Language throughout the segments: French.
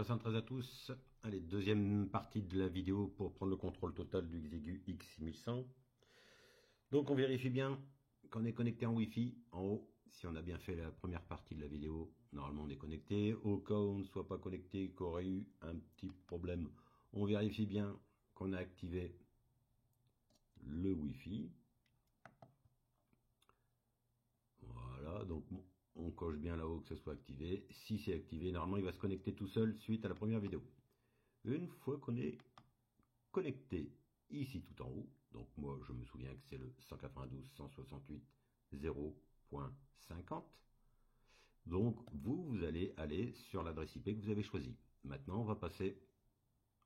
313 à tous. Allez, deuxième partie de la vidéo pour prendre le contrôle total du Xiegu X6100. Donc on vérifie bien qu'on est connecté en Wi-Fi en haut. Si on a bien fait la première partie de la vidéo, normalement on est connecté. Au cas où on ne soit pas connecté, qu'il aurait eu un petit problème, on vérifie bien qu'on a activé le Wi-Fi. Voilà, donc on coche bien là-haut que ce soit activé. Si c'est activé, normalement il va se connecter tout seul suite à la première vidéo. Une fois qu'on est connecté ici tout en haut, donc moi je me souviens que c'est le 192.168.0.50, donc vous allez aller sur l'adresse IP que vous avez choisie. Maintenant on va passer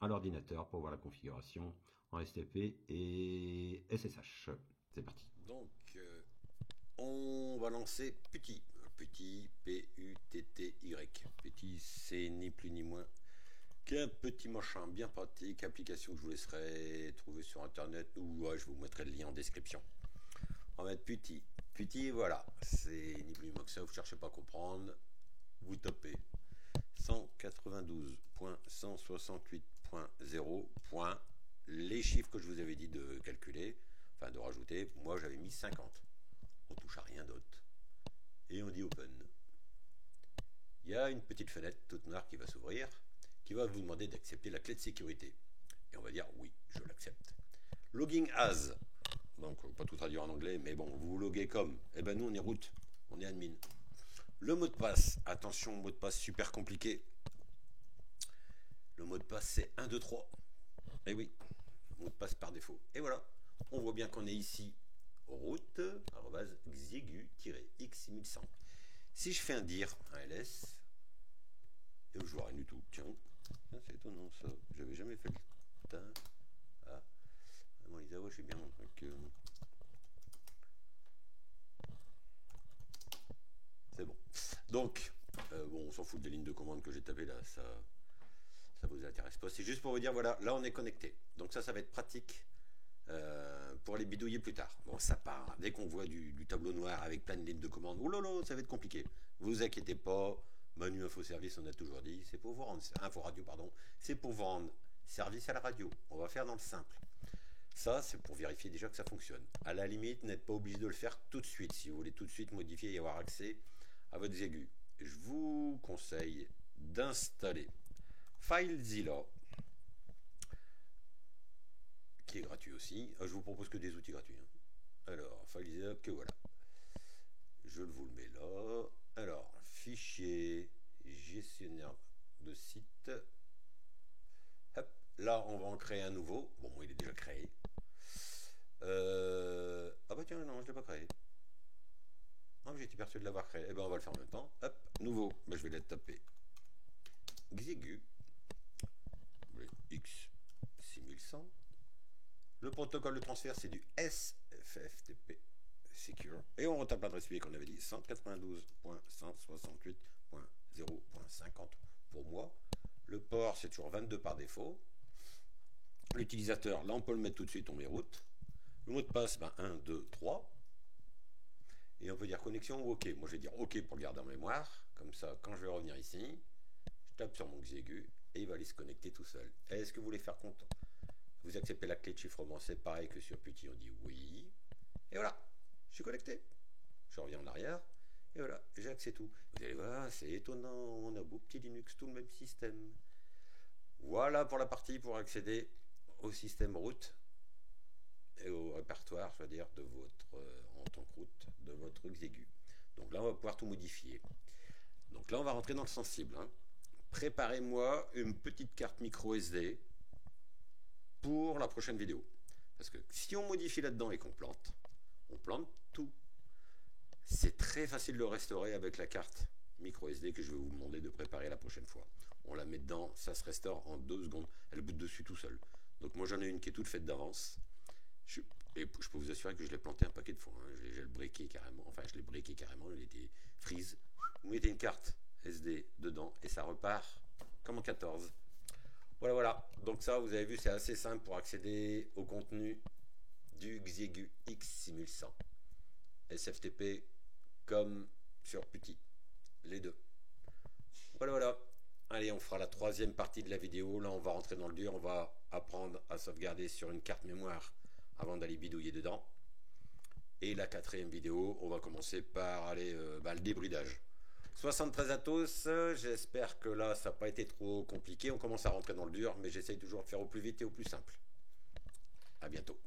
à l'ordinateur pour voir la configuration en STP et SSH. C'est parti. Donc on va lancer Putty, P-U-T-T-Y. Putty, c'est ni plus ni moins qu'un petit machin bien pratique, application que je vous laisserai trouver sur internet ou je vous mettrai le lien en description. On va mettre Putty. Putty, voilà, c'est ni plus ni moins que ça, vous ne cherchez pas à comprendre, vous tapez 192.168.0. Les chiffres que je vous avais dit de calculer, enfin de rajouter, moi j'avais mis 50. On touche à rien d'autre. Et on dit Open. Il y a une petite fenêtre toute noire qui va s'ouvrir, qui va vous demander d'accepter la clé de sécurité. Et on va dire oui, je l'accepte. Logging as. Donc, pas tout traduire en anglais, mais bon, vous vous loguez comme. Eh ben nous, on est root, on est admin. Le mot de passe, attention, mot de passe super compliqué. Le mot de passe, c'est 1, 2, 3. Eh oui, mot de passe par défaut. Et voilà, on voit bien qu'on est ici route @xiegu-x6100. Si je fais un dir, un ls, et je vois rien du tout. Tiens, c'est étonnant ça. J'avais jamais fait le teint. Ah, bon, Lisa, je suis bien. Donc, c'est bon. Donc, bon, on s'en fout des lignes de commande que j'ai tapées là. Ça vous intéresse pas. C'est juste pour vous dire, voilà, là on est connecté. Donc ça va être pratique. Pour les bidouiller plus tard. Bon, ça part. Dès qu'on voit du tableau noir avec plein de lignes de commande, oh là là, ça va être compliqué. Vous inquiétez pas. Manu Info Service, on a toujours dit, c'est pour vous rendre Info Radio, pardon, c'est pour vous rendre service à la radio. On va faire dans le simple. Ça, c'est pour vérifier déjà que ça fonctionne. À la limite, n'êtes pas obligé de le faire tout de suite si vous voulez tout de suite modifier et avoir accès à votre Xiegu. Je vous conseille d'installer FileZilla, qui est gratuit aussi. Je vous propose que des outils gratuits. Alors, FileZilla, que voilà. Je vous le mets là. Alors, fichier, gestionnaire de site. Hop, là, on va en créer un nouveau. Bon, moi, il est déjà créé. Ah bah tiens, non, je ne l'ai pas créé. Ah, j'étais persuadé de l'avoir créé. Eh ben, on va le faire en même temps. Hop, nouveau. Ben, je vais le taper. Xiegu. X6100. Le protocole de transfert, c'est du SFTP Secure. Et on retape l'adresse IP qu'on avait dit, 192.168.0.50 pour moi. Le port, c'est toujours 22 par défaut. L'utilisateur, là, on peut le mettre tout de suite, on met route. Le mot de passe, 1, 2, 3. Et on peut dire connexion ou OK. Moi, je vais dire OK pour le garder en mémoire. Comme ça, quand je vais revenir ici, je tape sur mon Xiegu et il va aller se connecter tout seul. Est-ce que vous voulez faire compte? Vous acceptez la clé de chiffrement, c'est pareil que sur Putty, on dit oui. Et voilà, je suis connecté. Je reviens en arrière, et voilà, j'ai accès à tout. Vous allez voir, c'est étonnant, on a beau petit Linux, tout le même système. Voilà pour la partie pour accéder au système root et au répertoire, je veux dire, de votre, en tant que root, de votre Xiegu. Donc là, on va pouvoir tout modifier. Donc là, on va rentrer dans le sensible. Préparez-moi une petite carte micro SD pour la prochaine vidéo. Parce que si on modifie là-dedans et qu'on plante, on plante tout. C'est très facile de le restaurer avec la carte micro SD que je vais vous demander de préparer la prochaine fois. On la met dedans, ça se restaure en 2 secondes. Elle boot dessus tout seul. Donc moi j'en ai une qui est toute faite d'avance. Et je peux vous assurer que je l'ai planté un paquet de fois. Je l'ai breaké carrément. Enfin, je l'ai breaké carrément. Il était freeze. Vous mettez une carte SD dedans et ça repart comme en 14. Voilà, voilà. Donc ça, vous avez vu, c'est assez simple pour accéder au contenu du Xiegu X6100. SFTP comme sur Putty. Les deux. Voilà, voilà. Allez. Allez, on fera la troisième partie de la vidéo. Là, on va rentrer dans le dur. On va apprendre à sauvegarder sur une carte mémoire avant d'aller bidouiller dedans. Et la quatrième vidéo, on va commencer par aller le débridage. 73 à tous, j'espère que là ça n'a pas été trop compliqué. On commence à rentrer dans le dur, mais j'essaye toujours de faire au plus vite et au plus simple. À bientôt.